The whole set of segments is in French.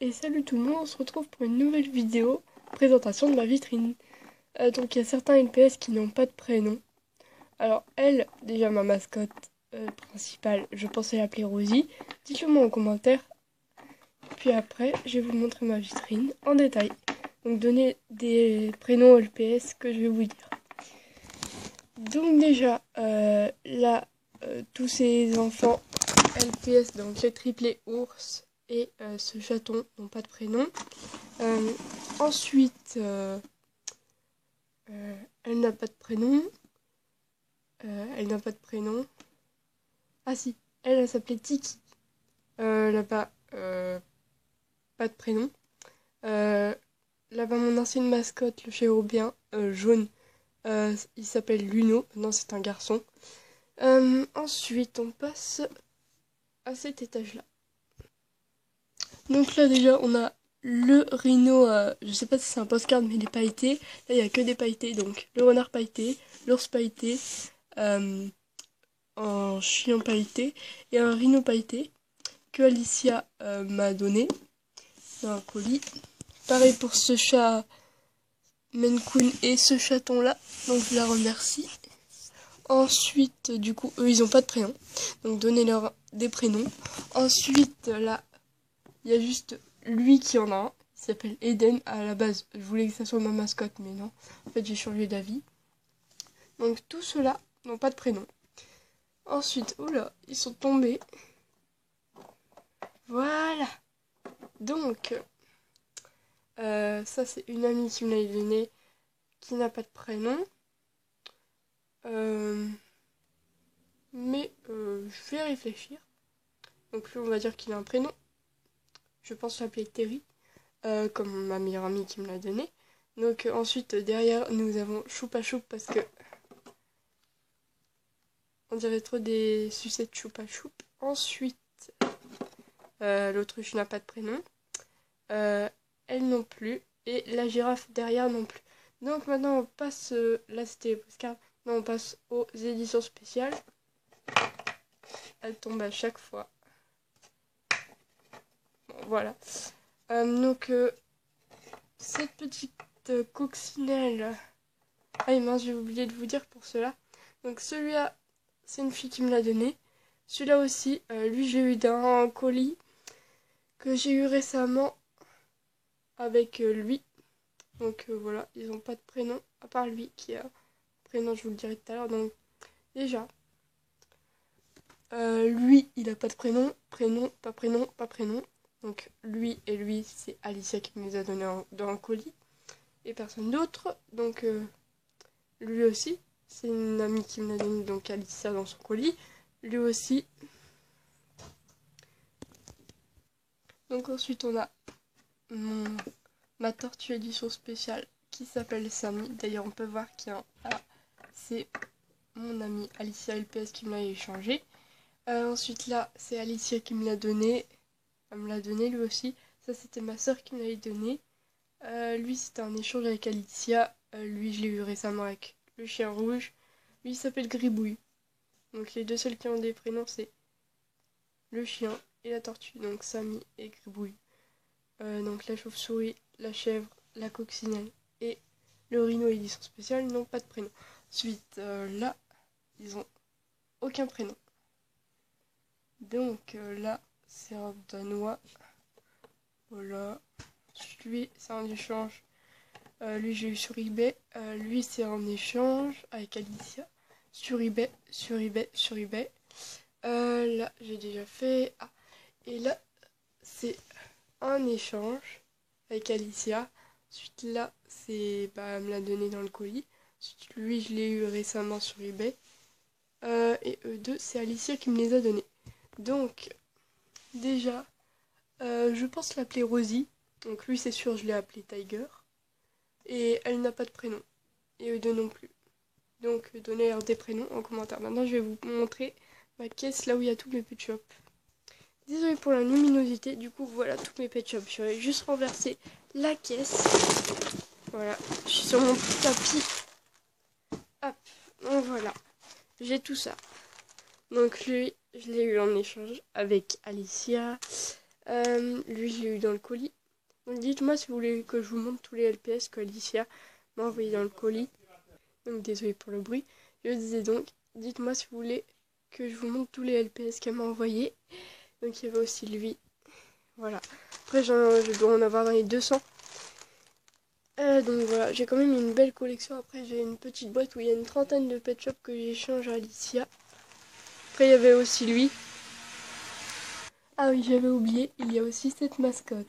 Et salut tout le monde, on se retrouve pour une nouvelle vidéo présentation de ma vitrine. Donc il y a certains LPS qui n'ont pas de prénom. Alors elle, déjà ma mascotte principale, je pensais l'appeler Rosie. Dites-le moi en commentaire. Puis après, je vais vous montrer ma vitrine en détail. Donc donnez des prénoms aux LPS que je vais vous dire. Donc déjà, là, tous ces enfants LPS, donc les triplés ours et ce chaton n'ont pas de prénom. Ensuite, elle n'a pas de prénom. Elle n'a pas de prénom. Ah si, elle s'appelait Tiki. Elle n'a pas de prénom. Là-bas, mon ancienne mascotte, le chérubien jaune, il s'appelle Luno. Non, c'est un garçon. Ensuite, on passe à cet étage-là. Donc là, déjà, on a le rhino. Je sais pas si c'est un postcard, mais il est pailleté. Là, il n'y a que des pailletés. Donc, le renard pailleté, l'ours pailleté, un chien pailleté et un rhino pailleté que Alicia m'a donné dans un colis. Pareil pour ce chat Maine Coon et ce chaton là, donc je la remercie. Ensuite, du coup, eux ils ont pas de prénom, donc donnez-leur des prénoms. Ensuite, là, il y a juste lui qui en a un, il s'appelle Eden. À la base, je voulais que ça soit ma mascotte, mais non, en fait j'ai changé d'avis. Donc tous ceux-là n'ont pas de prénom. Ensuite, oh là, ils sont tombés. Voilà. Donc, ça c'est une amie qui me l'a donné, qui n'a pas de prénom. Mais je vais réfléchir. Donc lui, on va dire qu'il a un prénom. Je pense l'appeler Terry, comme ma meilleure amie qui me l'a donné. Donc ensuite, derrière, nous avons Choupa Choup parce que on dirait trop des sucettes Choupa Choup. Ensuite, l'autruche n'a pas de prénom. Elle non plus. Et la girafe derrière non plus. Donc maintenant, on passe... là, c'était les postcards. Maintenant, on passe aux éditions spéciales. Elle tombe à chaque fois. Bon, voilà. Donc, cette petite coccinelle... Ah mince, j'ai oublié de vous dire pour cela. Donc celui-là, c'est une fille qui me l'a donné. Celui-là aussi, lui j'ai eu d'un colis que j'ai eu récemment avec lui. Donc voilà, ils n'ont pas de prénom, à part lui qui a un prénom, je vous le dirai tout à l'heure. Donc déjà, lui, il n'a pas de prénom, prénom, pas prénom, pas prénom. Donc lui et lui, c'est Alicia qui me les a donnés dans un colis. Et personne d'autre. Donc lui aussi, c'est une amie qui me l'a donné, donc Alicia dans son colis. Lui aussi. Donc ensuite on a ma tortue édition spéciale qui s'appelle Samy. D'ailleurs on peut voir qu'il y a un A. C'est mon amie Alicia LPS qui me l'a échangé. Ensuite là c'est Alicia qui me l'a donné. Elle me l'a donné lui aussi. Ça c'était ma soeur qui me l'avait donné. Lui c'était un échange avec Alicia. Lui je l'ai eu récemment avec le chien rouge. Lui il s'appelle Gribouille. Donc les deux seuls qui ont des prénoms c'est le chien et la tortue. Donc Samy et Gribouille. Donc la chauve-souris, la chèvre, la coccinelle et le rhino édition spéciale n'ont pas de prénom. Ensuite là ils ont aucun prénom. Donc là c'est un danois. Voilà. Lui c'est un échange. Lui j'ai eu sur eBay. Lui c'est un échange avec Alicia. Sur eBay, sur eBay, sur eBay. Là j'ai déjà fait. Ah. Et là c'est un échange avec Alicia. Ensuite là c'est elle me l'a donné dans le colis. Ensuite lui je l'ai eu récemment sur eBay. Et eux deux c'est Alicia qui me les a donnés. Donc déjà je pense l'appeler Rosie. Donc lui c'est sûr je l'ai appelé Tiger. Et elle n'a pas de prénom. Et eux deux non plus. Donc donnez-leur des prénoms en commentaire. Maintenant je vais vous montrer ma caisse là où il y a tous mes pet shops. Désolée pour la luminosité, du coup voilà tous mes pet shops. Je vais juste renverser la caisse. Voilà, je suis sur mon petit tapis. Hop, donc voilà, j'ai tout ça. Donc lui, je l'ai eu en échange avec Alicia. Lui, je l'ai eu dans le colis. Donc dites-moi si vous voulez que je vous montre tous les LPS que Alicia m'a envoyé dans le colis. Donc désolé pour le bruit. Je disais donc, dites-moi si vous voulez que je vous montre tous les LPS qu'elle m'a envoyés. Donc il y avait aussi lui. Voilà. Après je dois en avoir dans les 200. Donc voilà, j'ai quand même une belle collection. Après j'ai une petite boîte où il y a une trentaine de pet shops que j'échange à Alicia. Après il y avait aussi lui. Ah oui, j'avais oublié, il y a aussi cette mascotte.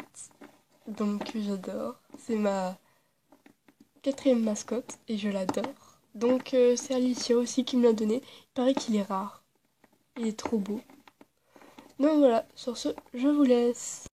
Donc j'adore. C'est ma 4e mascotte et je l'adore. Donc c'est Alicia aussi qui me l'a donné. Il paraît qu'il est rare. Il est trop beau. Donc voilà, sur ce, je vous laisse.